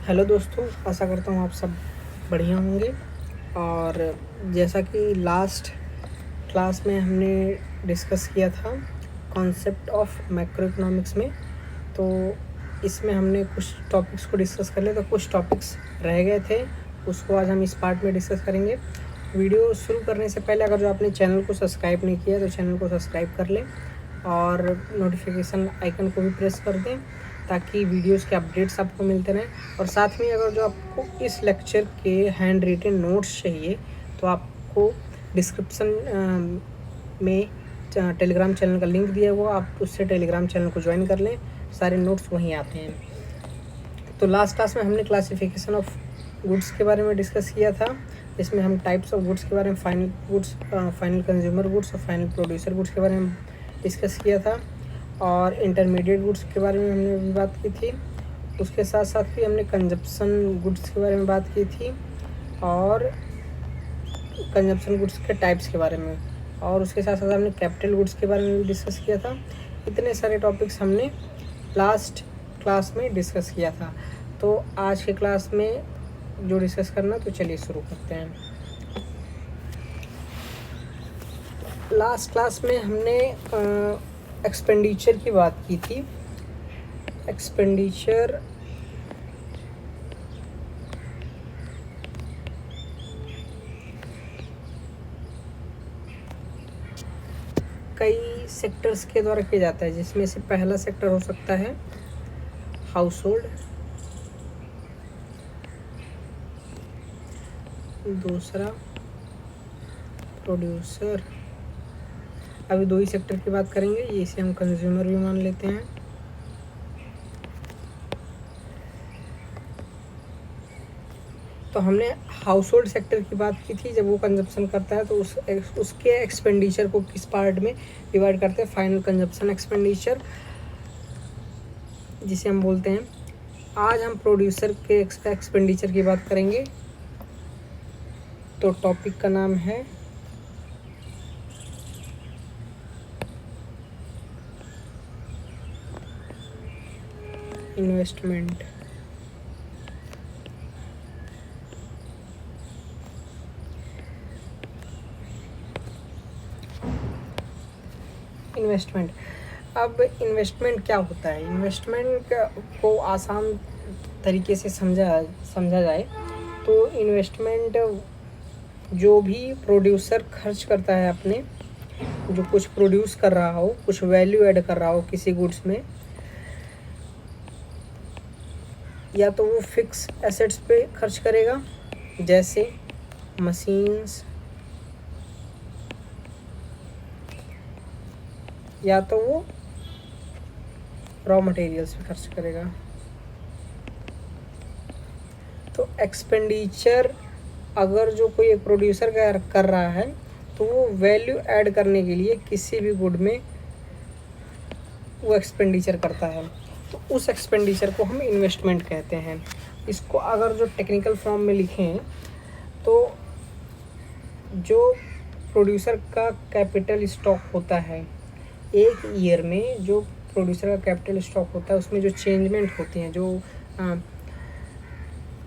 Hello दोस्तों, आशा करता हूँ आप सब बढ़िया होंगे। और जैसा कि लास्ट क्लास में हमने डिस्कस किया था कॉन्सेप्ट ऑफ मैक्रो इकोनॉमिक्स में, तो इसमें हमने कुछ टॉपिक्स को डिस्कस कर लिया, तो कुछ टॉपिक्स रह गए थे, उसको आज हम इस पार्ट में डिस्कस करेंगे। वीडियो शुरू करने से पहले अगर जो आपने चैनल को सब्सक्राइब नहीं किया तो चैनल को सब्सक्राइब कर लें और नोटिफिकेशन आइकन को भी प्रेस कर दें ताकि वीडियोस के अपडेट्स आपको मिलते रहें। और साथ में अगर जो आपको इस लेक्चर के हैंड रिटन नोट्स चाहिए तो आपको डिस्क्रिप्शन में टेलीग्राम चैनल का लिंक दिया हुआ, आप उससे टेलीग्राम चैनल को ज्वाइन कर लें, सारे नोट्स वहीं आते हैं। तो लास्ट क्लास में हमने क्लासिफिकेशन ऑफ गुड्स के बारे में डिस्कस किया था, जिसमें हम टाइप्स ऑफ गुड्स के बारे में, final goods, final consumer goods और फाइनल प्रोड्यूसर गुड्स के बारे में डिस्कस किया था, और इंटरमीडिएट गुड्स के बारे में हमने भी बात की थी। उसके साथ साथ भी हमने कंजप्शन गुड्स के बारे में बात की थी और कंजप्शन गुड्स के टाइप्स के बारे में, और उसके साथ साथ हमने कैपिटल गुड्स के बारे में भी डिस्कस किया था। इतने सारे टॉपिक्स हमने लास्ट क्लास में डिस्कस किया था। तो आज के क्लास में जो डिस्कस करना, तो चलिए शुरू करते हैं। लास्ट क्लास में हमने एक्सपेंडिचर की बात की थी। एक्सपेंडिचर कई सेक्टर्स के द्वारा किया जाता है, जिसमें से पहला सेक्टर हो सकता है हाउस होल्ड, दूसरा प्रोड्यूसर। अभी दो ही सेक्टर की बात करेंगे, इसे हम कंज्यूमर भी मान लेते हैं। तो हमने हाउस होल्ड सेक्टर की बात की थी, जब वो कंजप्शन करता है तो उसके एक्सपेंडिचर को किस पार्ट में डिवाइड करते हैं, फाइनल कंजप्शन एक्सपेंडिचर जिसे हम बोलते हैं। आज हम प्रोड्यूसर के एक्सपेंडिचर की बात करेंगे। तो टॉपिक का नाम है इन्वेस्टमेंट। इन्वेस्टमेंट, अब इन्वेस्टमेंट क्या होता है? इन्वेस्टमेंट को आसान तरीके से समझा जाए तो इन्वेस्टमेंट जो भी प्रोड्यूसर खर्च करता है अपने, जो कुछ प्रोड्यूस कर रहा हो, कुछ वैल्यू ऐड कर रहा हो किसी गुड्स में, या तो वो फिक्स एसेट्स पे खर्च करेगा जैसे मशीन्स, या तो वो रॉ मटेरियल्स पे खर्च करेगा। तो एक्सपेंडिचर अगर जो कोई एक प्रोड्यूसर कर रहा है तो वो वैल्यू ऐड करने के लिए किसी भी गुड में वो एक्सपेंडिचर करता है, तो उस एक्सपेंडिचर को हम इन्वेस्टमेंट कहते हैं। इसको अगर जो टेक्निकल फॉर्म में लिखें तो जो प्रोड्यूसर का कैपिटल स्टॉक होता है, एक ईयर में जो प्रोड्यूसर का कैपिटल स्टॉक होता है उसमें जो चेंजमेंट होती हैं, जो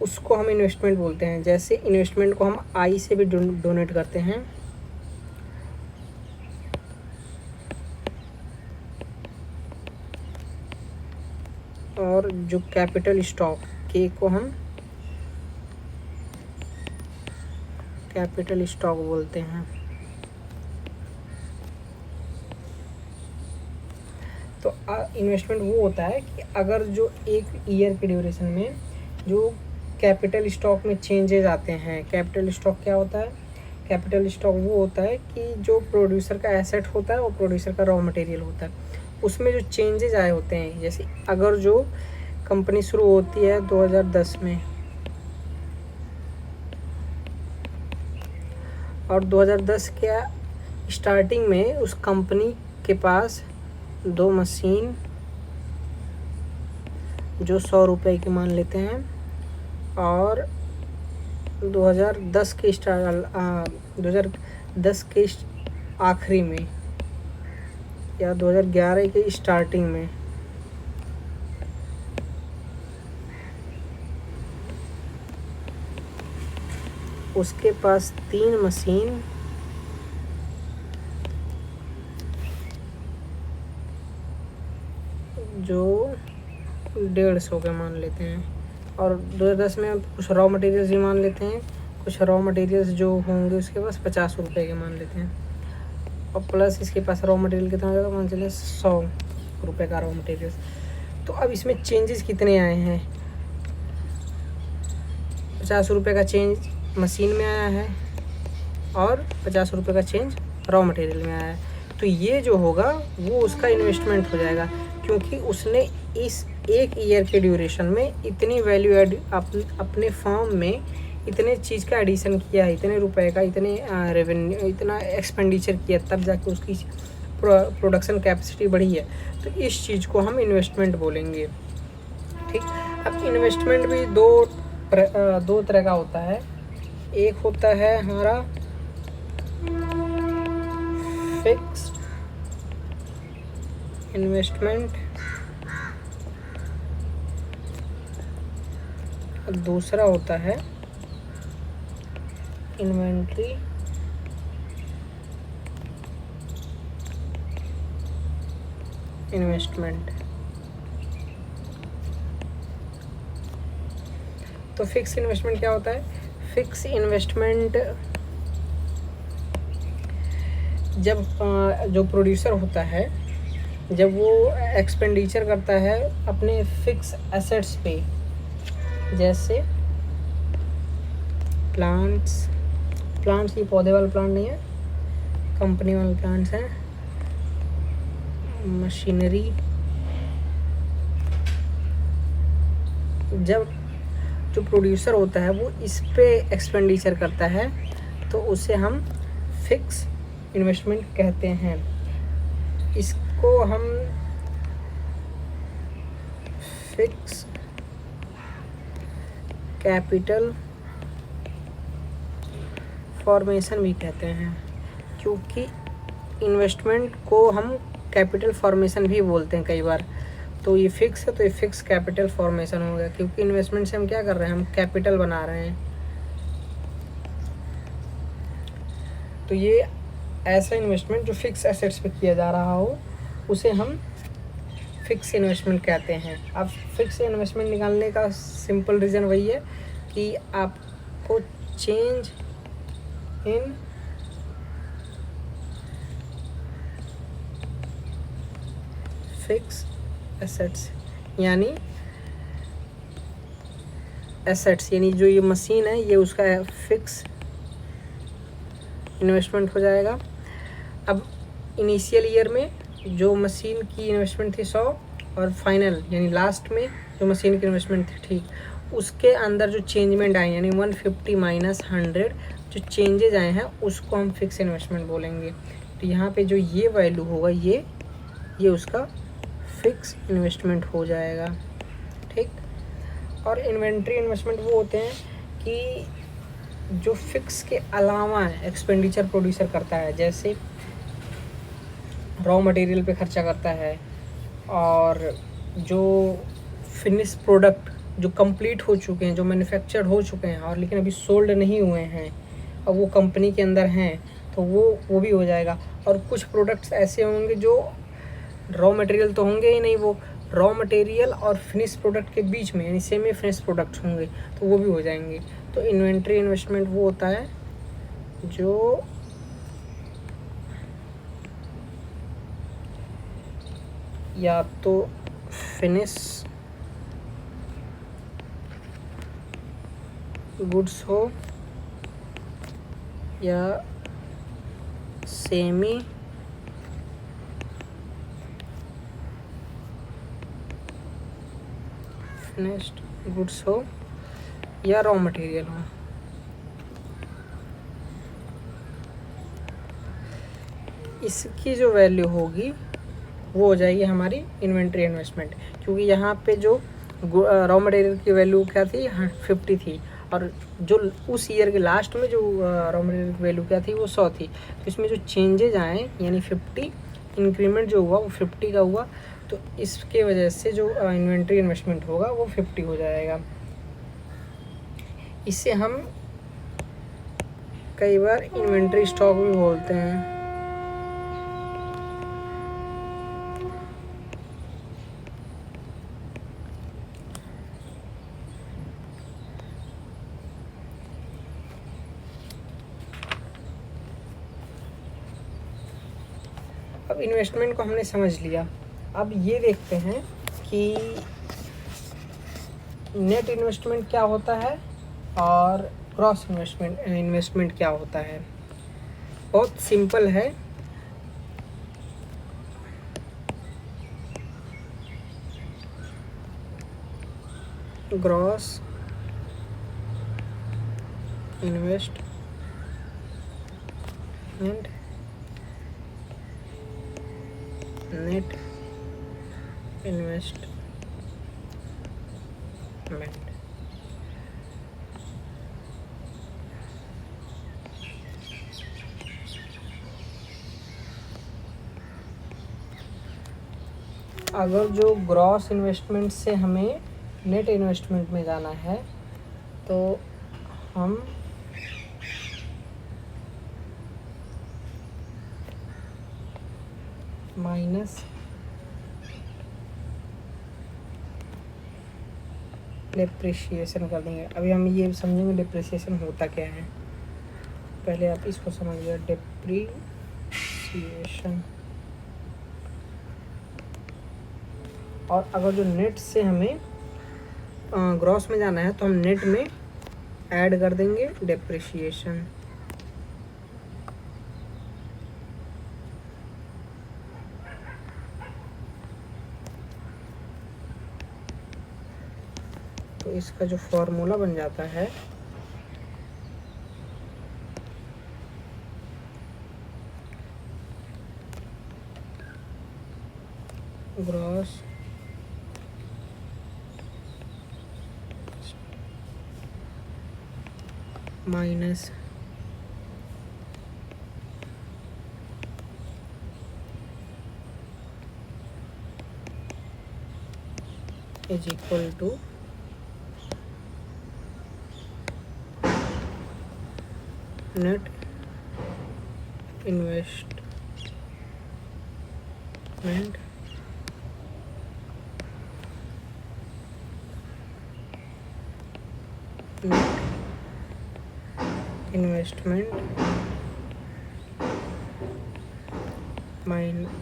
उसको हम इन्वेस्टमेंट बोलते हैं। जैसे इन्वेस्टमेंट को हम आई से भी डोनेट करते हैं, और जो कैपिटल स्टॉक के को हम कैपिटल स्टॉक बोलते हैं। तो इन्वेस्टमेंट वो होता है कि अगर जो एक ईयर के ड्यूरेशन में जो कैपिटल स्टॉक में चेंजेस आते हैं। कैपिटल स्टॉक क्या होता है? कैपिटल स्टॉक वो होता है कि जो प्रोड्यूसर का एसेट होता है और प्रोड्यूसर का रॉ मटेरियल होता है, उसमें जो चेंजेस आए होते हैं। जैसे अगर जो कंपनी शुरू होती है 2010 में और 2010 के स्टार्टिंग में उस कंपनी के पास दो मशीन जो 100 रुपये की मान लेते हैं, और 2010 के आखिरी में या 2011 के स्टार्टिंग में उसके पास 3 मशीन जो 150 के मान लेते हैं, और 2010 में कुछ रॉ मटेरियल्स भी मान लेते हैं, कुछ रॉ मटेरियल्स जो होंगे उसके पास 50 रुपये के मान लेते हैं, और प्लस इसके पास रॉ मटेरियल कितना हो जाएगा, मान चलिए 100 रुपये का रॉ मटेरियल। तो अब इसमें चेंजेस कितने आए हैं, 50 रुपये का चेंज मशीन में आया है और 50 रुपये का चेंज रॉ मटेरियल में आया है। तो ये जो होगा वो उसका इन्वेस्टमेंट हो जाएगा, क्योंकि उसने इस 1 ईयर के ड्यूरेशन में इतनी वैल्यू एड अपने फॉर्म में इतने चीज़ का एडिशन किया है, इतने रुपए का, इतने रेवेन्यू, इतना एक्सपेंडिचर किया, तब जाके उसकी प्रोडक्शन कैपेसिटी बढ़ी है। तो इस चीज़ को हम इन्वेस्टमेंट बोलेंगे। ठीक, अब इन्वेस्टमेंट भी दो तरह का होता है। एक होता है हमारा फिक्स्ड इन्वेस्टमेंट, और दूसरा होता है इन्वेंट्री इन्वेस्टमेंट। तो फिक्स इन्वेस्टमेंट क्या होता है? फिक्स इन्वेस्टमेंट जब जो प्रोड्यूसर होता है, जब वो एक्सपेंडिचर करता है अपने फिक्स एसेट्स पे, जैसे प्लांट्स ये पौधे वाले प्लांट नहीं है, कंपनी वाले प्लांट्स हैं, मशीनरी, जब जो प्रोड्यूसर होता है वो इस पे एक्सपेंडिचर करता है तो उसे हम फिक्स इन्वेस्टमेंट कहते हैं। इसको हम फिक्स कैपिटल फॉर्मेशन भी कहते हैं, क्योंकि इन्वेस्टमेंट को हम कैपिटल फॉर्मेशन भी बोलते हैं कई बार। तो ये फिक्स है तो ये फिक्स कैपिटल फॉर्मेशन हो गया, क्योंकि इन्वेस्टमेंट से हम क्या कर रहे हैं, हम कैपिटल बना रहे हैं। तो ये ऐसा इन्वेस्टमेंट जो फिक्स एसेट्स पे किया जा रहा हो उसे हम फिक्स इन्वेस्टमेंट कहते हैं। अब फिक्स इन्वेस्टमेंट निकालने का सिंपल रीज़न वही है कि आपको चेंज इन फिक्स एसेट्स, यानी एसेट्स यानी जो ये मशीन है ये उसका फिक्स इन्वेस्टमेंट हो जाएगा। अब इनिशियल ईयर में जो मशीन की इन्वेस्टमेंट थी 100, और फाइनल यानी लास्ट में जो मशीन की इन्वेस्टमेंट थी, ठीक, उसके अंदर जो चेंजमेंट आए यानी 150 माइनस 100 जो चेंजेज आए हैं उसको हम फिक्स इन्वेस्टमेंट बोलेंगे। तो यहाँ पे जो ये वैल्यू होगा ये उसका फिक्स इन्वेस्टमेंट हो जाएगा। ठीक, और इन्वेंट्री इन्वेस्टमेंट वो होते हैं कि जो फिक्स के अलावा एक्सपेंडिचर प्रोड्यूसर करता है, जैसे रॉ मटेरियल पे खर्चा करता है, और जो फिनिश प्रोडक्ट जो कंप्लीट हो चुके हैं, जो मैन्युफैक्चर्ड हो चुके हैं और लेकिन अभी सोल्ड नहीं हुए हैं और वो कंपनी के अंदर हैं, तो वो भी हो जाएगा। और कुछ प्रोडक्ट्स ऐसे होंगे जो रॉ मटेरियल तो होंगे ही नहीं, वो रॉ मटेरियल और फिनिश प्रोडक्ट के बीच में यानी सेमी फिनिश प्रोडक्ट होंगे, तो वो भी हो जाएंगे। तो इन्वेंट्री इन्वेस्टमेंट वो होता है जो या तो फिनिश गुड्स हो या सेमी फिनिश्ड गुड्स हो या रॉ मटेरियल हो। इसकी जो वैल्यू होगी वो हो जाएगी हमारी इन्वेंट्री इन्वेस्टमेंट, क्योंकि यहाँ पे जो रॉ मटेरियल की वैल्यू क्या थी 50 थी, और जो उस ईयर के लास्ट में जो रॉ मटेरियल की वैल्यू क्या थी वो 100 थी। तो इसमें जो चेंजेज आए यानी 50 इंक्रीमेंट जो हुआ वो 50 का हुआ, तो इसके वजह से जो इन्वेंट्री इन्वेस्टमेंट होगा वो 50 हो जाएगा। इससे हम कई बार इन्वेंट्री स्टॉक भी बोलते हैं। अब इन्वेस्टमेंट को हमने समझ लिया। अब ये देखते हैं कि नेट इन्वेस्टमेंट क्या होता है और क्रॉस इन्वेस्टमेंट क्या होता है। बहुत सिंपल है। Gross investment, net investment. अगर जो ग्रॉस इन्वेस्टमेंट से हमें नेट इन्वेस्टमेंट में जाना है तो हम माइनस डिप्रिसिएशन कर देंगे। अभी हम ये समझेंगे डिप्रिसिएशन होता क्या है। पहले आप इसको समझिए, डिप्रिसिएशन। और अगर जो नेट से हमें ग्रॉस में जाना है तो हम नेट में ऐड कर देंगे डिप्रिसिएशन। तो इसका जो फॉर्मूला बन जाता है gross minus is equal to net investment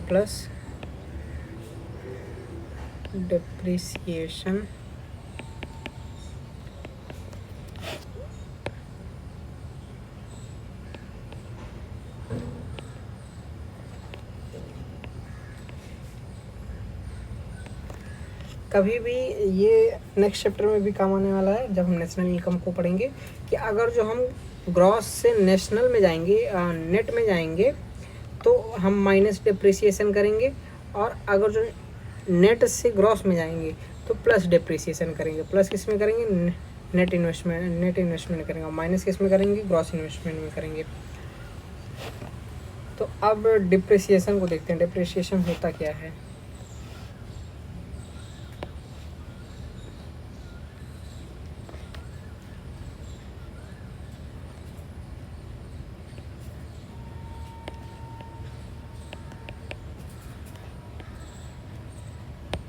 plus depreciation कभी भी ये नेक्स्ट चैप्टर में भी काम आने वाला है जब हम नेशनल इनकम को पढ़ेंगे कि अगर जो हम ग्रॉस से नेशनल में जाएंगे, नेट में जाएंगे तो हम माइनस डिप्रिसिएशन करेंगे, और अगर जो नेट से ग्रॉस में जाएंगे तो प्लस डिप्रिसिएशन करेंगे। प्लस किस में करेंगे? नेट इन्वेस्टमेंट करेंगे, और माइनस किस में करेंगे? ग्रॉस इन्वेस्टमेंट में करेंगे। तो अब डिप्रिसिएशन को देखते हैं। डिप्रिसिएशन होता क्या है?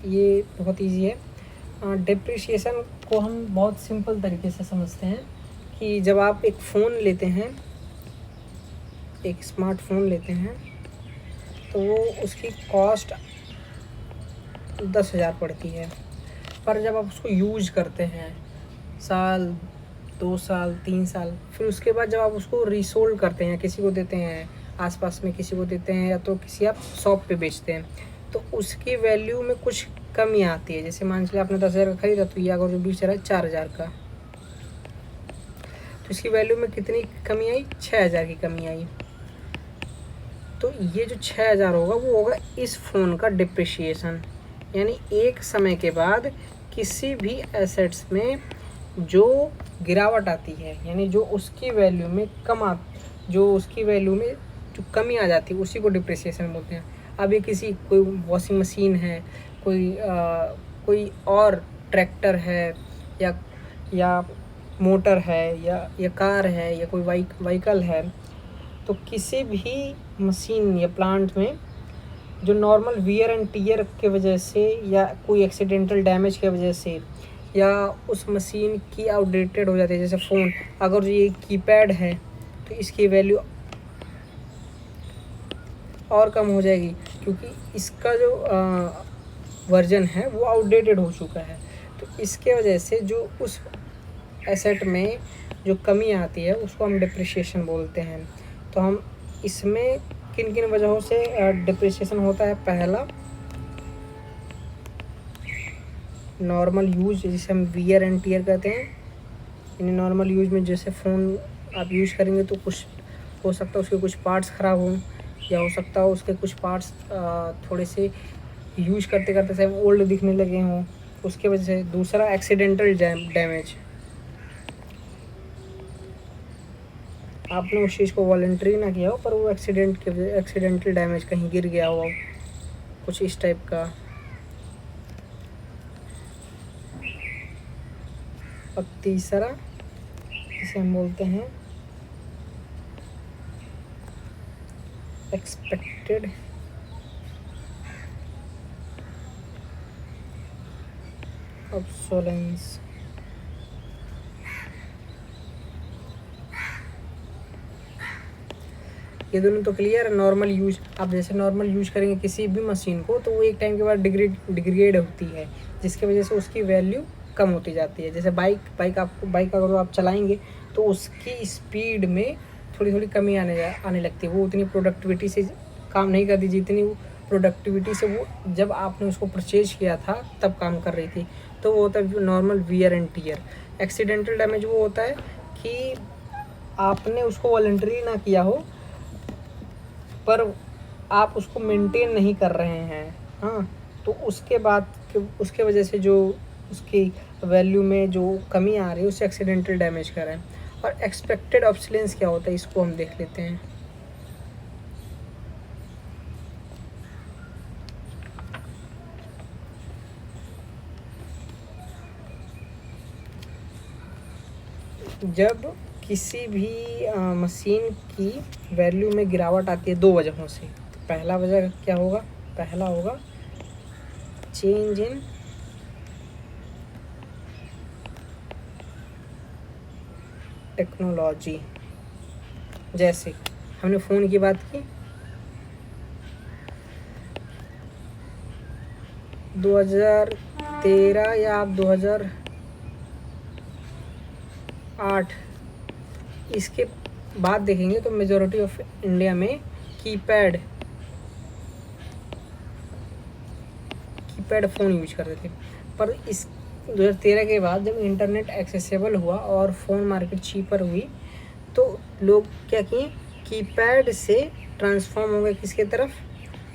ये बहुत इजी है। डिप्रिसिएशन को हम बहुत सिंपल तरीके से समझते हैं कि जब आप एक फ़ोन लेते हैं, एक स्मार्टफोन लेते हैं, तो वो उसकी कॉस्ट 10,000 पड़ती है। पर जब आप उसको यूज करते हैं साल, 2 साल, 3 साल, फिर उसके बाद जब आप उसको रीसोल्ड करते हैं, किसी को देते हैं, आसपास में किसी को देते हैं, या तो किसी आप शॉप पे बेचते हैं, तो उसकी वैल्यू में कुछ कमी आती है। जैसे मान लीजिए आपने 10,000 का खरीदा, तो ये अगर जो बेच रहा है 4,000 का, तो इसकी वैल्यू में कितनी कमी आई? 6,000 की कमी आई। तो ये जो 6,000 होगा वो होगा इस फ़ोन का डिप्रिसिएशन। यानी एक समय के बाद किसी भी एसेट्स में जो गिरावट आती है, यानी जो उसकी वैल्यू में जो कमी आ जाती है, उसी को डिप्रिसिएशन बोलते हैं। अब ये कोई वॉशिंग मशीन है, कोई और ट्रैक्टर है, या मोटर है या कार है या कोई व्हीकल है, तो किसी भी मशीन या प्लांट में जो नॉर्मल वियर एंड टियर के वजह से या कोई एक्सीडेंटल डैमेज के वजह से या उस मशीन की आउटडेटेड हो जाती है, जैसे फ़ोन अगर जो ये कीपैड है तो इसकी वैल्यू और कम हो जाएगी क्योंकि इसका जो वर्जन है वो आउटडेटेड हो चुका है। तो इसके वजह से जो उस एसेट में जो कमी आती है उसको हम डिप्रिशिएशन बोलते हैं। तो हम इसमें किन किन वजहों से डिप्रिशिएशन होता है। पहला, नॉर्मल यूज जिसे हम वियर एंड टियर कहते हैं। इन नॉर्मल यूज में जैसे फ़ोन आप यूज़ करेंगे तो कुछ हो सकता है उसके कुछ पार्ट्स ख़राब हों, या हो सकता है उसके कुछ पार्ट्स थोड़े से यूज करते करते समय ओल्ड दिखने लगे हों, उसके वजह से। दूसरा, एक्सीडेंटल डैमेज, आपने उस चीज़ को वॉलंटरी ना किया हो पर वो एक्सीडेंटल डैमेज कहीं गिर गया हो, कुछ इस टाइप का। अब तीसरा इसे हम बोलते हैं एक्सपेक्टेड ऑब्सोलेंस। ये दोनों तो क्लियर है। नॉर्मल यूज, आप जैसे नॉर्मल यूज करेंगे किसी भी मशीन को तो वो एक टाइम के बाद डिग्रेड होती है, जिसकी वजह से उसकी वैल्यू कम होती जाती है। जैसे बाइक अगर आप चलाएंगे तो उसकी स्पीड में थोड़ी थोड़ी कमी आने लगती है। वो उतनी प्रोडक्टिविटी से काम नहीं करती जितनी वो प्रोडक्टिविटी से वो जब आपने उसको परचेज किया था तब काम कर रही थी। तो वो होता है normal wear and tear. Accidental damage वो होता है कि आपने उसको वॉलंटरी ना किया हो पर आप उसको मेंटेन नहीं कर रहे हैं, हाँ, तो उसके वजह से जो उसकी वैल्यू में जो कमी आ रही है उसे एक्सीडेंटल डैमेज कर रहे हैं। और एक्सपेक्टेड ऑब्सोलेंस क्या होता है, इसको हम देख लेते हैं। जब किसी भी मशीन की वैल्यू में गिरावट आती है दो वजहों से। तो पहला वजह क्या होगा, पहला होगा चेंज इन टेक्नोलॉजी। जैसे हमने फ़ोन की बात की, 2013 या आप 2008 इसके बाद देखेंगे तो मेजॉरिटी ऑफ इंडिया में कीपैड फ़ोन यूज करते थे। पर इस 2013 के बाद जब इंटरनेट एक्सेसिबल हुआ और फ़ोन मार्केट चीपर हुई तो लोग क्या किए, कीपैड से ट्रांसफॉर्म हो गए किसके तरफ,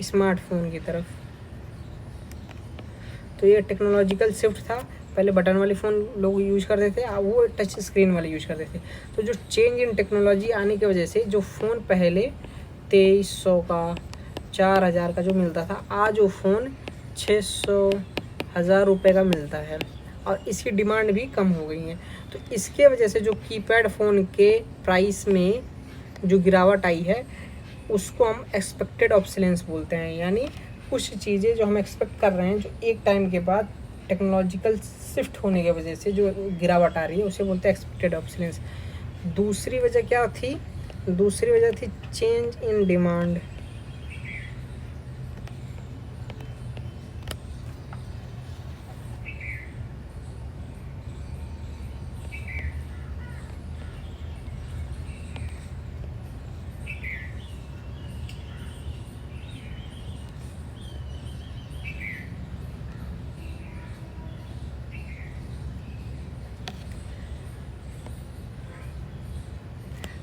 स्मार्टफोन की तरफ। तो ये टेक्नोलॉजिकल शिफ्ट था। पहले बटन वाले फ़ोन लोग यूज़ करते थे, अब वो टच स्क्रीन वाले यूज़ करते थे। तो जो चेंज इन टेक्नोलॉजी आने की वजह से जो फ़ोन पहले 2300 का 4000 का जो मिलता था, आज वो फ़ोन 600-1000 रुपये का मिलता है और इसकी डिमांड भी कम हो गई है। तो इसके वजह से जो कीपैड फ़ोन के प्राइस में जो गिरावट आई है उसको हम एक्सपेक्टेड ऑब्सोलेंस बोलते हैं। यानी कुछ चीज़ें जो हम एक्सपेक्ट कर रहे हैं जो एक टाइम के बाद टेक्नोलॉजिकल शिफ्ट होने की वजह से जो गिरावट आ रही है उसे बोलते हैं एक्सपेक्टेड ऑब्सोलेंस। दूसरी वजह क्या थी, दूसरी वजह थी चेंज इन डिमांड।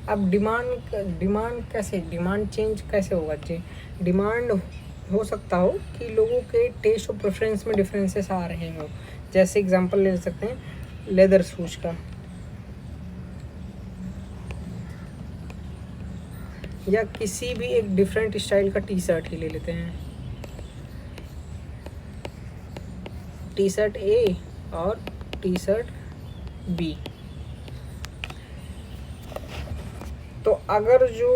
अब डिमांड चेंज कैसे होगा जी। डिमांड हो सकता हो कि लोगों के टेस्ट और प्रेफरेंस में डिफरेंसेस आ रहे हों। जैसे एग्जांपल ले सकते हैं लेदर शूज का, या किसी भी एक डिफरेंट स्टाइल का टी शर्ट ही ले लेते हैं। टी शर्ट ए और टी शर्ट बी, तो अगर जो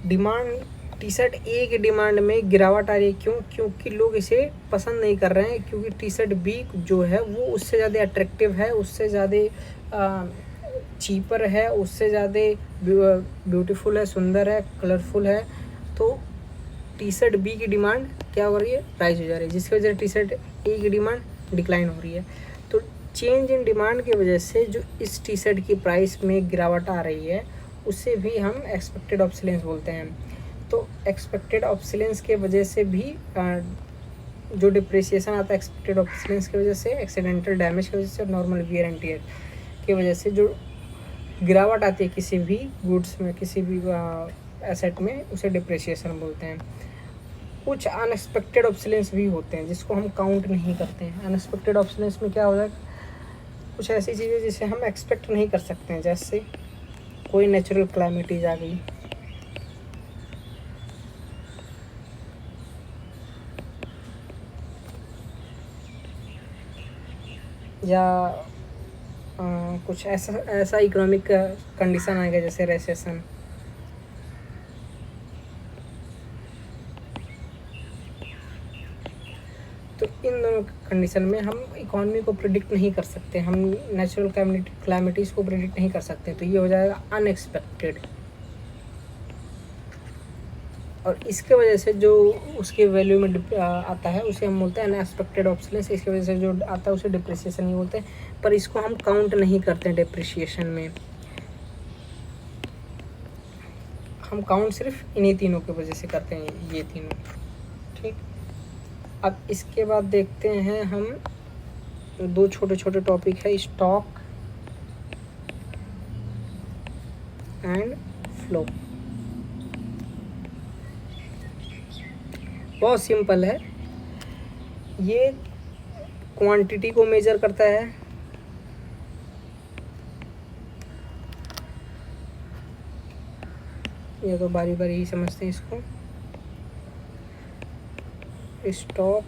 डिमांड टी शर्ट ए की डिमांड में गिरावट आ रही है, क्यों? क्योंकि लोग इसे पसंद नहीं कर रहे हैं, क्योंकि टी शर्ट बी जो है वो उससे ज़्यादा अट्रैक्टिव है, उससे ज़्यादा चीपर है, उससे ज़्यादा ब्यूटीफुल है, सुंदर है, कलरफुल है। तो टी शर्ट बी की डिमांड क्या हो रही है? राइज हो जा रही है, जिसकी वजह से टी शर्ट ए की डिमांड डिक्लाइन हो रही है। तो चेंज इन डिमांड की वजह से जो इस टी शर्ट की प्राइस में गिरावट आ रही है, उससे भी हम एक्सपेक्टेड ऑब्सोलेंस बोलते हैं। तो एक्सपेक्टेड ऑब्सोलेंस के वजह से भी जो डिप्रिसिएशन आता है एक्सपेक्टेड ऑब्सोलेंस की वजह से, एक्सीडेंटल डैमेज की वजह से और नॉर्मल वियर एंड टियर की वजह से जो गिरावट आती है किसी भी गुड्स में, किसी भी एसेट में, उसे डिप्रिसिएशन बोलते हैं। कुछ अनएक्सपेक्टेड ऑब्सोलेंस भी होते हैं जिसको हम काउंट नहीं करते हैं। अनएक्सपेक्टेड ऑब्सोलेंस में क्या हो जाएगा? कुछ ऐसी चीज़ें जिसे हम एक्सपेक्ट नहीं कर सकते हैं, जैसे कोई नेचुरल क्लाइमिटीज आ गई, या कुछ ऐसा इकोनॉमिक कंडीशन आ गया जैसे रेसेशन। तो इन दोनों कंडीशन में हम इकोनॉमी को प्रिडिक्ट नहीं कर सकते, हम नेचुरल क्लाइमिटीज़ को प्रिडिक्ट नहीं कर सकते। तो ये हो जाएगा अनएक्सपेक्टेड, और इसके वजह से जो उसके वैल्यू में आता है उसे हम बोलते हैं अनएक्सपेक्टेड ऑब्सोलेंस। इसकी वजह से जो आता है उसे डिप्रिसिएशन ही बोलते हैं, पर इसको हम काउंट नहीं करते हैं डिप्रिसिएशन में। हम काउंट सिर्फ इन्हीं तीनों की वजह से करते हैं, ये तीनों। ठीक, अब इसके बाद देखते हैं हम दो छोटे छोटे टॉपिक है, स्टॉक एंड फ्लो। बहुत सिंपल है, ये क्वांटिटी को मेजर करता है, ये तो बारी बारी ही समझते हैं इसको। स्टॉक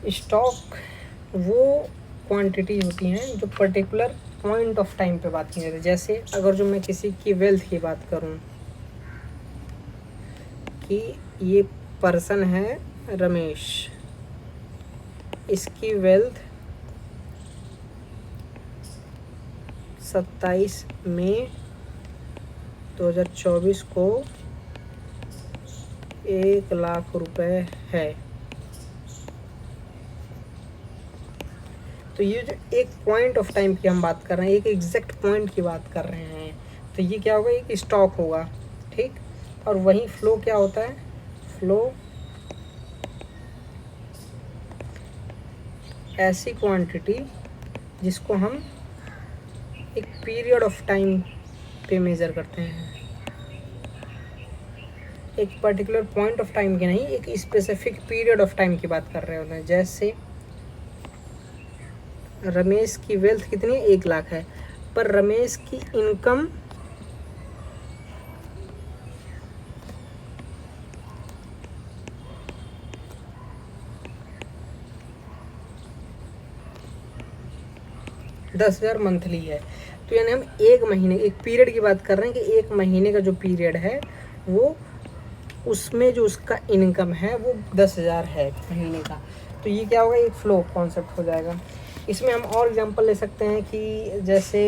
स्टॉक वो क्वांटिटी होती हैं जो पर्टिकुलर पॉइंट ऑफ टाइम पे बात की जाती है। जैसे अगर जो मैं किसी की वेल्थ की बात करूं कि ये पर्सन है रमेश, इसकी वेल्थ 27 मई 2024 को 1 लाख रुपए है। तो ये जो एक पॉइंट ऑफ टाइम की हम बात कर रहे हैं, एक एग्जैक्ट पॉइंट की बात कर रहे हैं, तो ये क्या होगा? एक स्टॉक होगा। ठीक, और वहीं फ्लो क्या होता है? फ्लो ऐसी क्वांटिटी जिसको हम एक पीरियड ऑफ टाइम पे मेज़र करते हैं, एक पर्टिकुलर पॉइंट ऑफ टाइम की नहीं, एक स्पेसिफिक पीरियड ऑफ टाइम की बात कर रहे होते हैं। जैसे रमेश की वेल्थ कितनी? 1 लाख है, पर रमेश की इनकम 10,000 मंथली है। तो यानी हम एक महीने, एक पीरियड की बात कर रहे हैं कि एक महीने का जो पीरियड है वो, उसमें जो उसका इनकम है वो 10,000 है महीने का। तो ये क्या होगा? एक फ्लो कॉन्सेप्ट हो जाएगा। इसमें हम और एग्जांपल ले सकते हैं कि जैसे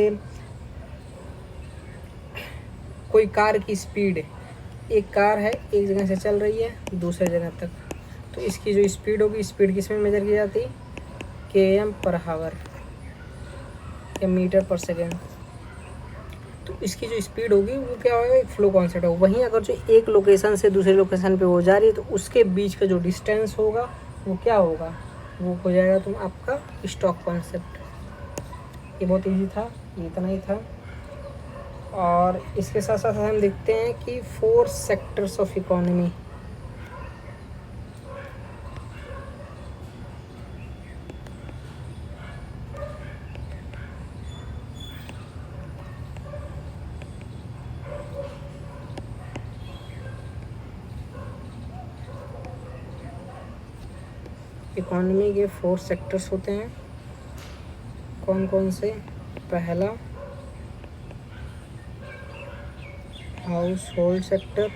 कोई कार की स्पीड, एक कार है एक जगह से चल रही है दूसरे जगह तक, तो इसकी जो स्पीड होगी, स्पीड किस में मेजर की जाती है? km/h या मीटर पर सेकेंड। तो इसकी जो स्पीड होगी वो क्या होगा? एक फ्लो कॉन्सेप्ट होगा। वहीं अगर जो एक लोकेशन से दूसरे लोकेशन पे वो जा रही है तो उसके बीच का जो डिस्टेंस होगा वो क्या होगा? वो हो जाएगा तुम आपका स्टॉक कॉन्सेप्ट। ये बहुत इजी था, ये इतना ही था। और इसके साथ साथ हम देखते हैं कि 4 सेक्टर्स ऑफ इकोनॉमी। इकोनॉमी के 4 सेक्टर्स होते हैं। कौन कौन से? पहला हाउस होल्ड सेक्टर।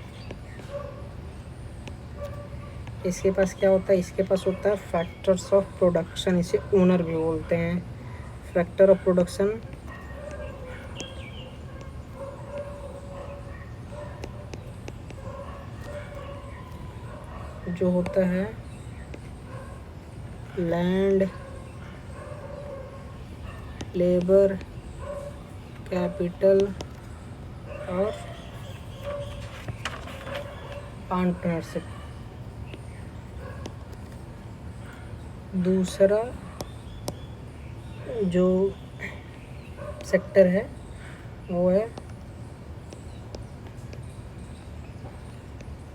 इसके पास क्या होता है? इसके पास होता है फैक्टर्स ऑफ प्रोडक्शन, इसे ओनर भी बोलते हैं। फैक्टर ऑफ प्रोडक्शन जो होता है लैंड, लेबर, कैपिटल और पार्टनरशिप। दूसरा जो सेक्टर है वो है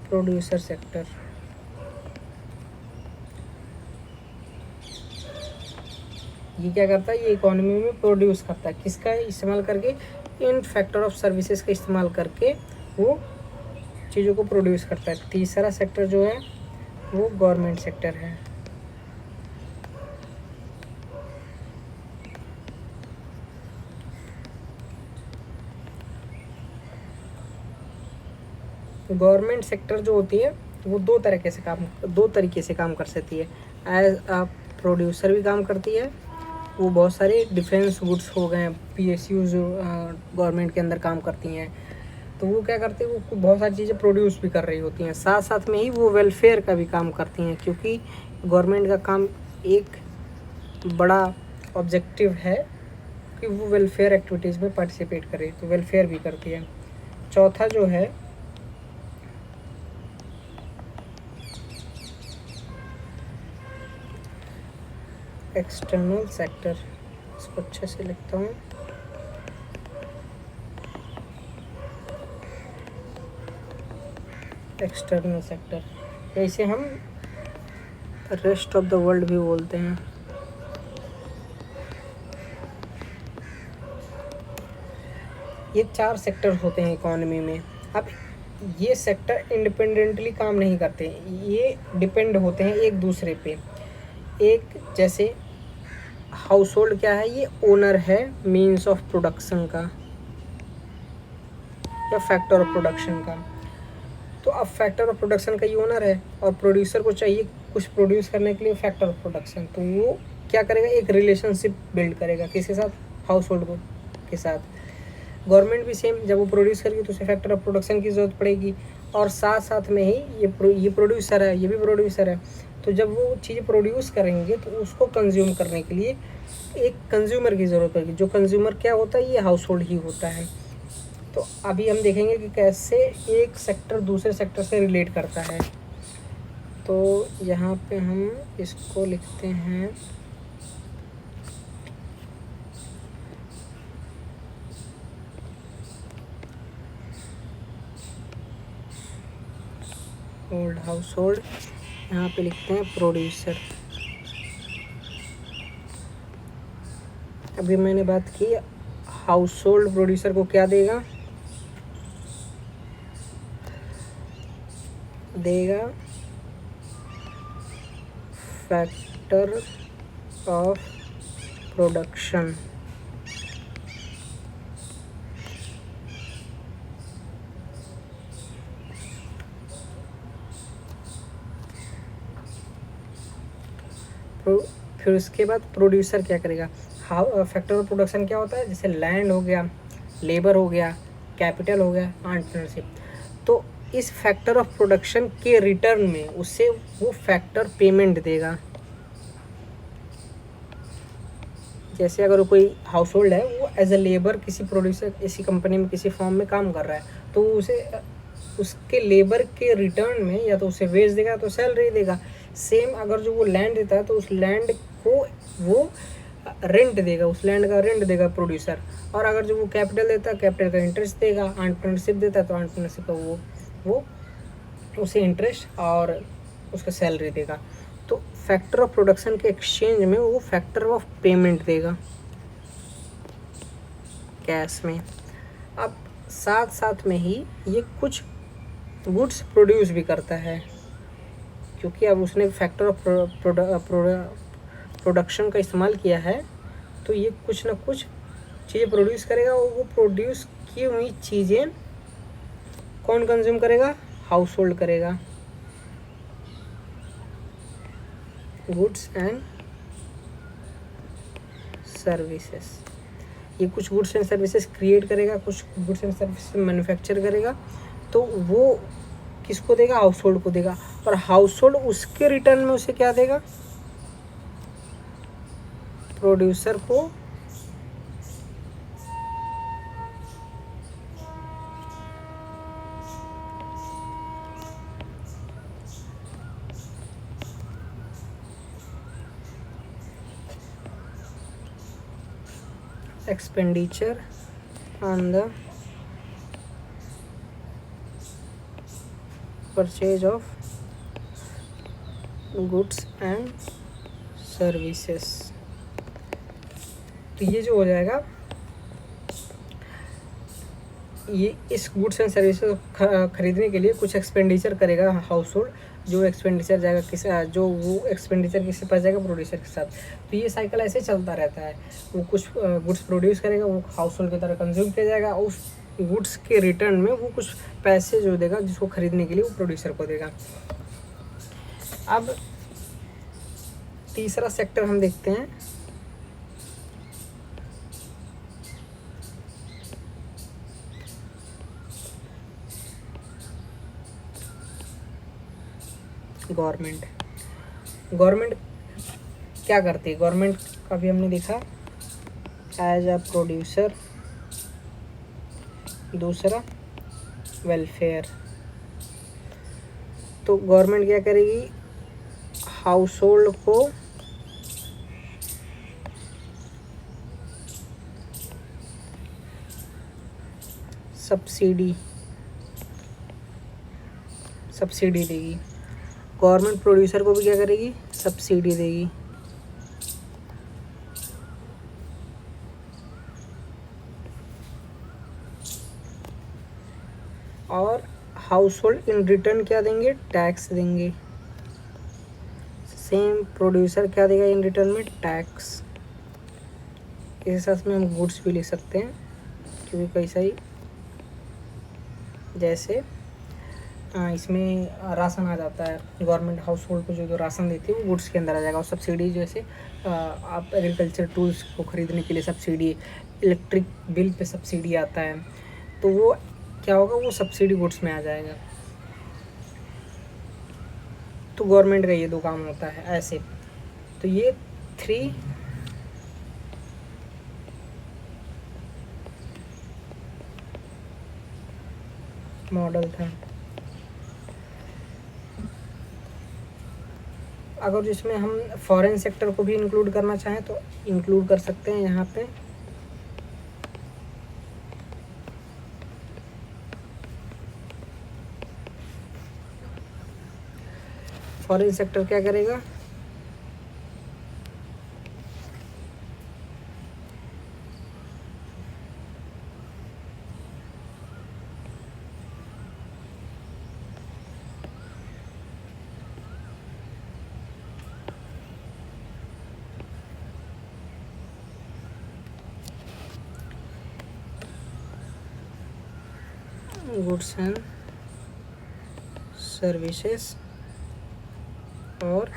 प्रोड्यूसर सेक्टर। ये क्या करता है? ये इकोनॉमी में प्रोड्यूस करता है। किसका इस्तेमाल करके? इन फैक्टर ऑफ सर्विसेज का इस्तेमाल करके वो चीज़ों को प्रोड्यूस करता है। तीसरा सेक्टर जो है वो गवर्नमेंट सेक्टर है। गवर्नमेंट सेक्टर जो होती है वो दो तरीके से काम कर सकती है। एज अ प्रोड्यूसर भी काम करती है। वो बहुत सारे डिफेंस गुड्स हो गए, PSU जो गवर्नमेंट के अंदर काम करती हैं, तो वो क्या करती है? वो बहुत सारी चीज़ें प्रोड्यूस भी कर रही होती हैं। साथ साथ में ही वो वेलफेयर का भी काम करती हैं, क्योंकि गवर्नमेंट का काम एक बड़ा ऑब्जेक्टिव है कि वो वेलफेयर एक्टिविटीज़ में पार्टिसिपेट करे, तो वेलफेयर भी करती है। चौथा जो है एक्सटर्नल सेक्टर, इसको अच्छे से लिखता हूँ। एक्सटर्नल सेक्टर, इसे हम रेस्ट ऑफ द वर्ल्ड भी बोलते हैं। ये 4 सेक्टर होते हैं इकोनॉमी में। अब ये सेक्टर इंडिपेंडेंटली काम नहीं करते, ये डिपेंड होते हैं एक दूसरे पे। एक जैसे हाउस होल्ड क्या है? ये ओनर है मीन्स ऑफ प्रोडक्शन का या फैक्टर ऑफ प्रोडक्शन का। तो अब फैक्टर ऑफ प्रोडक्शन का ये ओनर है और प्रोड्यूसर को चाहिए कुछ प्रोड्यूस करने के लिए फैक्टर ऑफ प्रोडक्शन, तो वो क्या करेगा? एक रिलेशनशिप बिल्ड करेगा। किसके साथ? हाउस होल्ड के साथ। गवर्नमेंट भी सेम, जब वो प्रोड्यूस करेगी तो उसे फैक्टर ऑफ प्रोडक्शन की ज़रूरत पड़ेगी, और साथ साथ में ही ये प्रोड्यूसर है, ये भी प्रोड्यूसर है, तो जब वो चीज़ें प्रोड्यूस करेंगे तो उसको कंज्यूम करने के लिए एक कंज्यूमर की ज़रूरत पड़ेगी। जो कंज्यूमर क्या होता है? ये हाउस होल्ड ही होता है। तो अभी हम देखेंगे कि कैसे एक सेक्टर दूसरे सेक्टर से रिलेट करता है। तो यहाँ पे हम इसको लिखते हैं होल्ड, हाउस होल्ड, यहाँ पे लिखते हैं प्रोड्यूसर। अभी मैंने बात की हाउस होल्ड प्रोड्यूसर को क्या देगा? Factor of production. फिर उसके बाद प्रोड्यूसर क्या करेगा? फैक्टर ऑफ प्रोडक्शन क्या होता है? जैसे लैंड हो गया, लेबर हो गया, कैपिटल हो गया, पार्टनरशिप। तो इस फैक्टर ऑफ प्रोडक्शन के रिटर्न में उससे वो फैक्टर पेमेंट देगा। जैसे अगर कोई हाउस होल्ड है, वो एज अ लेबर किसी प्रोड्यूसर, किसी कंपनी में, किसी फॉर्म में काम कर रहा है, तो उसे उसके लेबर के रिटर्न में या तो उसे वेज देगा, तो सैलरी देगा। सेम अगर जो वो लैंड देता है, तो उस लैंड को वो रेंट देगा, उस लैंड का रेंट देगा प्रोड्यूसर, और अगर जो वो कैपिटल देता है कैपिटल का इंटरेस्ट देगा, एंटरप्रेन्योरशिप देता है तो एंटरप्रेन्योरशिप का वो उसे इंटरेस्ट और उसका सैलरी देगा। तो फैक्टर ऑफ प्रोडक्शन के एक्सचेंज में वो फैक्टर ऑफ पेमेंट देगा कैश में। अब साथ साथ में ही ये कुछ गुड्स प्रोड्यूस भी करता है, क्योंकि अब उसने फैक्टर ऑफ प्रोडक्शन का इस्तेमाल किया है, तो ये कुछ ना कुछ चीज़ें प्रोड्यूस करेगा, और वो प्रोड्यूस की हुई चीज़ें कौन कंज्यूम करेगा? हाउस होल्ड करेगा। गुड्स एंड सर्विसेज, ये कुछ गुड्स एंड सर्विसेज क्रिएट करेगा, कुछ गुड्स एंड सर्विसेज मैन्युफैक्चर करेगा, तो वो किसको देगा? हाउस होल्ड को देगा। और हाउस होल्ड उसके रिटर्न में उसे क्या देगा? प्रोड्यूसर को expenditure on the purchase of goods and services. तो ये जो हो जाएगा, ये इस गुड्स एंड सर्विसेज खरीदने के लिए कुछ एक्सपेंडिचर करेगा हाउस होल्ड, जो एक्सपेंडिचर जाएगा जो वो एक्सपेंडिचर किसके पास जाएगा? प्रोड्यूसर के साथ। तो ये साइकिल ऐसे चलता रहता है, वो कुछ गुड्स प्रोड्यूस करेगा, वो हाउस होल्ड की तरह कंज्यूम किया जाएगा, और उस गुड्स के रिटर्न में वो कुछ पैसे जो देगा जिसको खरीदने के लिए, वो प्रोड्यूसर को देगा। अब तीसरा सेक्टर हम देखते हैं, गवर्नमेंट। गवर्नमेंट क्या करती है? गवर्नमेंट का भी हमने देखा एज अ प्रोड्यूसर, दूसरा वेलफेयर। तो गवर्नमेंट क्या करेगी? हाउस होल्ड को सब्सिडी देगी, गवर्नमेंट प्रोड्यूसर को भी क्या करेगी? सब्सिडी देगी। और हाउस होल्ड इन रिटर्न क्या देंगे? टैक्स देंगे। सेम प्रोड्यूसर क्या देगा इन रिटर्न में? टैक्स। इस साथ में हम गुड्स भी ले सकते हैं, क्योंकि कैसा ही जैसे इसमें राशन आ जाता है, गवर्नमेंट हाउस होल्ड को जो राशन देती है वो गुड्स के अंदर आ जाएगा। और सब्सिडी जैसे आप एग्रीकल्चर टूल्स को ख़रीदने के लिए subsidy, electric bill pay subsidy आता है, तो वो क्या होगा? वो सब्सिडी गुड्स में आ जाएगा। तो गवर्नमेंट का ये दो काम होता है ऐसे। तो ये 3 मॉडल था। अगर जिसमें हम फॉरेन सेक्टर को भी इंक्लूड करना चाहें तो इंक्लूड कर सकते हैं यहाँ पे। फॉरेन सेक्टर क्या करेगा? गुड्स एंड सर्विसेज और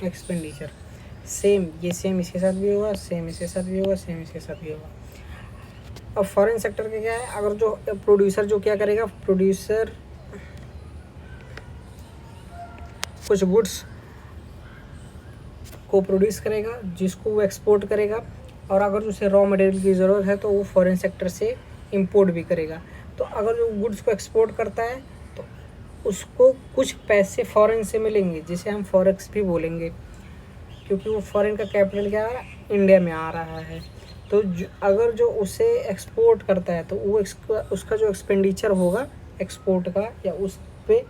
एक्सपेंडिचर। सेम ये सेम इसके साथ भी होगा, सेम इसके साथ भी होगा, सेम इसके साथ भी होगा। अब फॉरेन सेक्टर का क्या है, अगर जो प्रोड्यूसर जो क्या करेगा, प्रोड्यूसर कुछ गुड्स को प्रोड्यूस करेगा जिसको वो एक्सपोर्ट करेगा, और अगर उसे रॉ मटेरियल की ज़रूरत है तो वो फॉरेन सेक्टर से इंपोर्ट भी करेगा। तो अगर जो गुड्स को एक्सपोर्ट करता है तो उसको कुछ पैसे फॉरेन से मिलेंगे, जिसे हम फॉरेक्स भी बोलेंगे, क्योंकि वो फॉरेन का कैपिटल क्या है, इंडिया में आ रहा है। तो अगर जो उसे एक्सपोर्ट करता है तो वो उसका जो एक्सपेंडिचर होगा एक्सपोर्ट का, या उस पे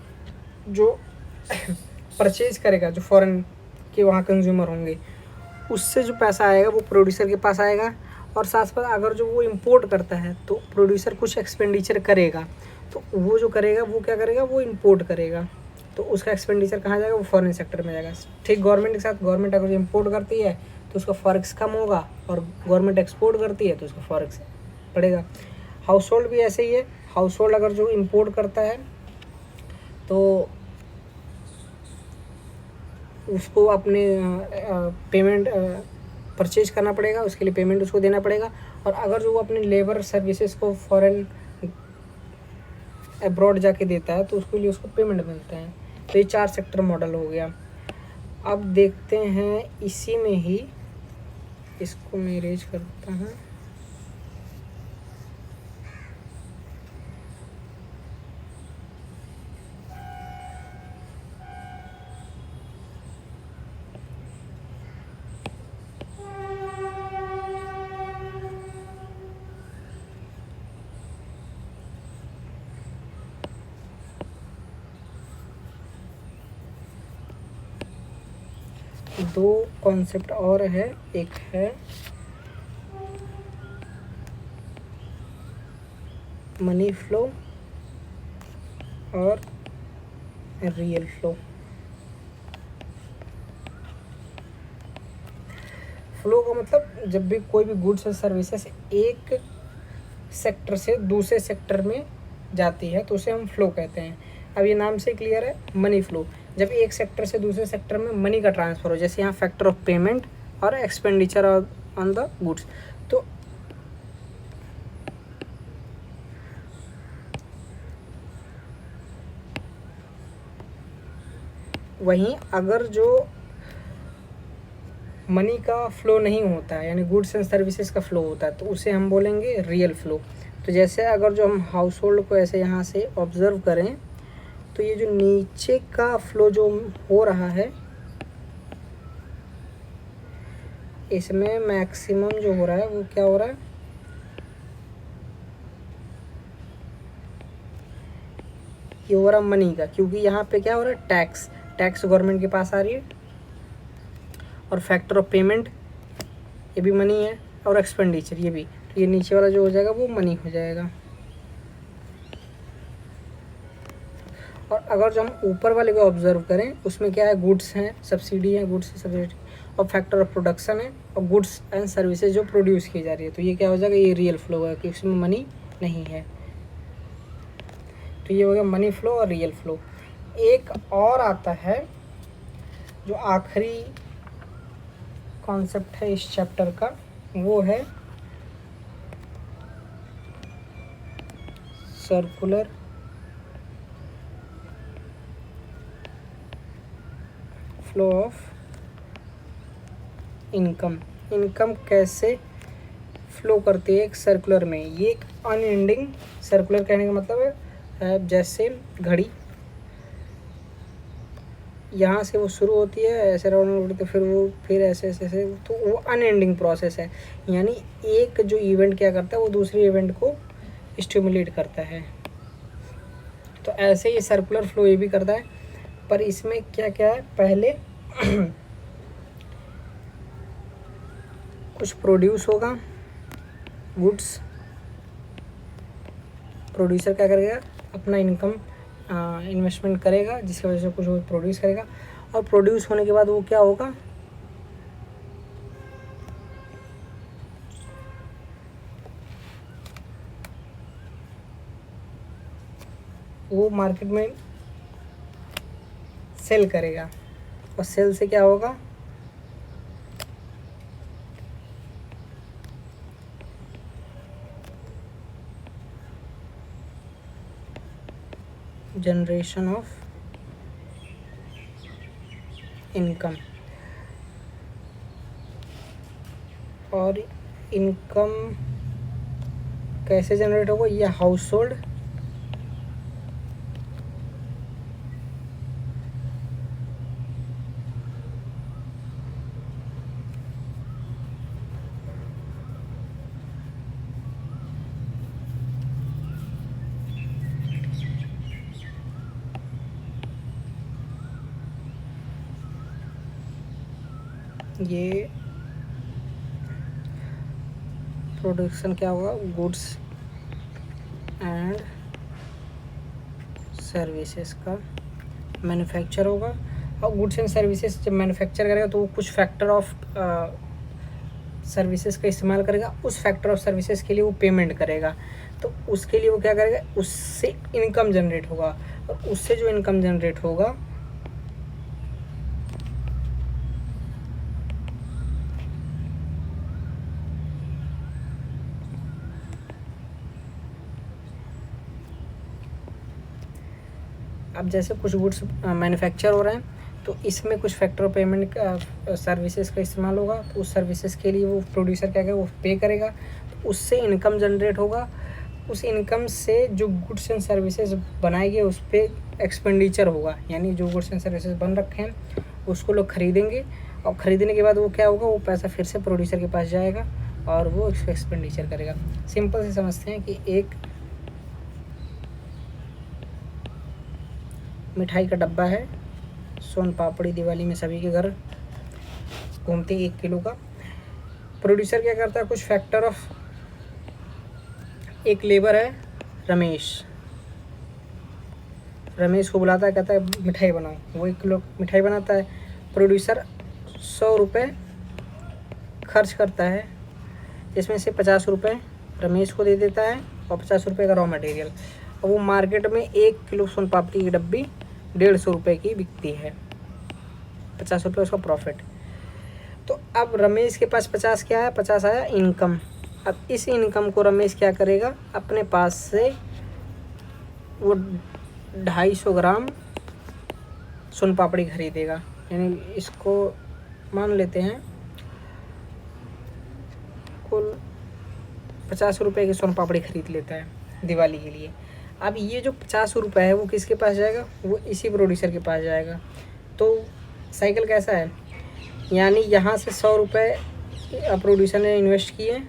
जो परचेज करेगा, जो फॉरेन के वहाँ कंज्यूमर होंगे, उससे जो पैसा आएगा वो प्रोड्यूसर के पास आएगा। और साथ साथ अगर जो वो इंपोर्ट करता है तो प्रोड्यूसर कुछ एक्सपेंडिचर करेगा, तो वो जो करेगा वो क्या करेगा, वो इंपोर्ट करेगा, तो उसका एक्सपेंडिचर कहाँ जाएगा, वो फॉरेन सेक्टर में जाएगा। ठीक गवर्नमेंट के साथ, गवर्नमेंट अगर इंपोर्ट करती है तो उसका फॉरेक्स कम होगा, और गवर्नमेंट एक्सपोर्ट करती है तो उसका फॉरेक्स बढ़ेगा। हाउस होल्ड भी ऐसे ही है, हाउस होल्ड अगर जो इंपोर्ट करता है तो उसको अपने पेमेंट परचेज करना पड़ेगा, उसके लिए पेमेंट उसको देना पड़ेगा। और अगर जो वो अपने लेबर सर्विसेज को फॉरेन अब्रॉड जाके देता है तो उसके लिए उसको पेमेंट मिलता है। तो ये 4 सेक्टर मॉडल हो गया। अब देखते हैं इसी में ही, इसको मैं इरेज करता हूँ। दो कॉन्सेप्ट और है, एक है मनी फ्लो और रियल फ्लो। फ्लो का मतलब जब भी कोई भी गुड्स और सर्विसेज एक सेक्टर से दूसरे सेक्टर में जाती है तो उसे हम फ्लो कहते हैं। अब ये नाम से क्लियर है, मनी फ्लो, जब एक सेक्टर से दूसरे सेक्टर में मनी का ट्रांसफ़र हो, जैसे यहाँ फैक्टर ऑफ पेमेंट और एक्सपेंडिचर ऑन द गुड्स। तो वहीं अगर जो मनी का फ्लो नहीं होता है, यानी गुड्स एंड सर्विसेज का फ्लो होता है, तो उसे हम बोलेंगे रियल फ्लो। तो जैसे अगर जो हम हाउस होल्ड को ऐसे यहाँ से ऑब्ज़र्व करें तो ये जो नीचे का फ्लो जो हो रहा है, इसमें मैक्सिमम जो हो रहा है वो क्या हो रहा है, ये हो रहा है मनी का, क्योंकि यहाँ पे क्या हो रहा है, टैक्स गवर्नमेंट के पास आ रही है, और फैक्टर ऑफ पेमेंट ये भी मनी है, और एक्सपेंडिचर ये भी, तो ये नीचे वाला जो हो जाएगा वो मनी हो जाएगा। और अगर जो हम ऊपर वाले को ऑब्जर्व करें उसमें क्या है, गुड्स हैं, सब्सिडी है, गुड्स सब्सिडी, और फैक्टर ऑफ प्रोडक्शन है, और गुड्स एंड सर्विसेज जो प्रोड्यूस की जा रही है, तो ये क्या हो जाएगा, ये रियल फ्लो है, क्योंकि इसमें मनी नहीं है। तो ये हो गया मनी फ्लो और रियल फ्लो। एक और आता है जो आखिरी कॉन्सेप्ट है इस चैप्टर का, वो है circular flow of income. Income कैसे फ्लो करती है एक सर्कुलर में, ये एक अनएंडिंग, सर्कुलर कहने का मतलब है जैसे घड़ी यहाँ से वो शुरू होती है ऐसे राउंड करते, फिर ऐसे ऐसे ऐसे, तो वो अनएंडिंग प्रोसेस है। यानी एक जो इवेंट क्या करता है वो दूसरे इवेंट को स्टिमुलेट करता है। तो ऐसे ये सर्कुलर फ्लो ये भी करता है, पर इसमें क्या क्या है, पहले कुछ प्रोड्यूस होगा गुड्स, प्रोड्यूसर क्या करेगा, अपना इनकम इन्वेस्टमेंट करेगा जिसकी वजह से कुछ वो प्रोड्यूस करेगा, और प्रोड्यूस होने के बाद वो क्या होगा, वो मार्केट में सेल करेगा। और सेल से क्या होगा, जनरेशन ऑफ इनकम। और इनकम कैसे जनरेट होगा, ये हाउस होल्ड ये प्रोडक्शन क्या होगा, गुड्स एंड सर्विसेज का मैन्युफैक्चर होगा। और गुड्स एंड सर्विसेज जब मैन्युफैक्चर करेगा तो वो कुछ फैक्टर ऑफ सर्विसेज का इस्तेमाल करेगा, उस फैक्टर ऑफ सर्विसेज के लिए वो पेमेंट करेगा। तो उसके लिए वो क्या करेगा, उससे इनकम जनरेट होगा, और उससे जो इनकम जनरेट होगा अब जैसे कुछ गुड्स मैन्युफैक्चर हो रहे हैं तो इसमें कुछ फैक्टर ऑफ पेमेंट का सर्विसेज का इस्तेमाल होगा, तो उस सर्विसेज के लिए वो प्रोड्यूसर क्या करेगा, वो पे करेगा, तो उससे इनकम जनरेट होगा। उस इनकम से जो गुड्स एंड सर्विसेज बनाएंगे उस पर एक्सपेंडिचर होगा, यानी जो गुड्स एंड सर्विसेज बन रखे हैं उसको लोग खरीदेंगे, और ख़रीदने के बाद वो क्या होगा, वो पैसा फिर से प्रोड्यूसर के पास जाएगा और वो एक्सपेंडिचर करेगा। सिंपल से समझते हैं कि एक मिठाई का डब्बा है, सोन पापड़ी दिवाली में सभी के घर घूमते 1 किलो का। प्रोड्यूसर क्या करता है, कुछ फैक्टर ऑफ, एक लेबर है रमेश को बुलाता है, कहता है मिठाई बनाओ, वो 1 किलो मिठाई बनाता है। प्रोड्यूसर 100 रुपये खर्च करता है, इसमें से 50 रुपये रमेश को दे देता है और 50 रुपये का रॉ मटेरियल। और वो मार्केट में 1 किलो सोन पापड़ी की डब्बी 150 रुपये की बिकती है, 50 रुपये उसका प्रॉफिट। तो अब रमेश के पास 50 क्या है, 50 आया इनकम। अब इस इनकम को रमेश क्या करेगा, अपने पास से वो 250 ग्राम सोन पापड़ी खरीदेगा, यानी इसको मान लेते हैं कुल 50 रुपये की सोन पापड़ी खरीद लेता है दिवाली के लिए। अब ये जो 50 रुपये है वो किसके पास जाएगा, वो इसी प्रोड्यूसर के पास जाएगा। तो साइकिल कैसा है, यानी यहाँ से 100 रुपये प्रोड्यूसर ने इन्वेस्ट किए,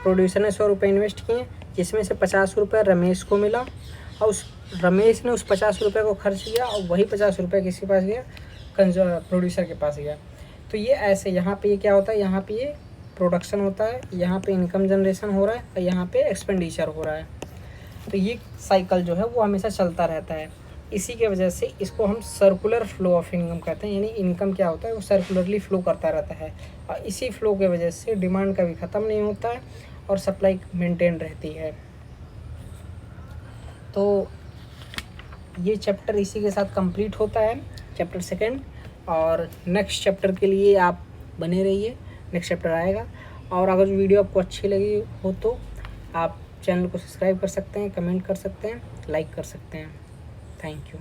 प्रोड्यूसर ने 100 रुपये इन्वेस्ट किए, जिसमें से 50 रुपये रमेश को मिला, और उस रमेश ने उस 50 रुपये को खर्च किया, और वही 50 रुपये किसके पास गया, प्रोड्यूसर के पास गया। तो ये ऐसे यहाँ पे ये क्या होता है, यहाँ पे ये प्रोडक्शन होता है, यहाँ पे इनकम जनरेशन हो रहा है, और यहाँ पे एक्सपेंडिचर हो रहा है। तो ये साइकिल जो है वो हमेशा चलता रहता है। इसी के वजह से इसको हम सर्कुलर फ्लो ऑफ इनकम कहते हैं, यानी इनकम क्या होता है, वो सर्कुलरली फ्लो करता रहता है, और इसी फ्लो के वजह से डिमांड कभी ख़त्म नहीं होता है और सप्लाई मेंटेन रहती है। तो ये चैप्टर इसी के साथ कंप्लीट होता है, चैप्टर 2। और नेक्स्ट चैप्टर के लिए आप बने रहिए, नेक्स्ट चैप्टर आएगा। और अगर वीडियो आपको अच्छी लगी हो तो आप चैनल को सब्सक्राइब कर सकते हैं, कमेंट कर सकते हैं, लाइक कर सकते हैं। Thank you.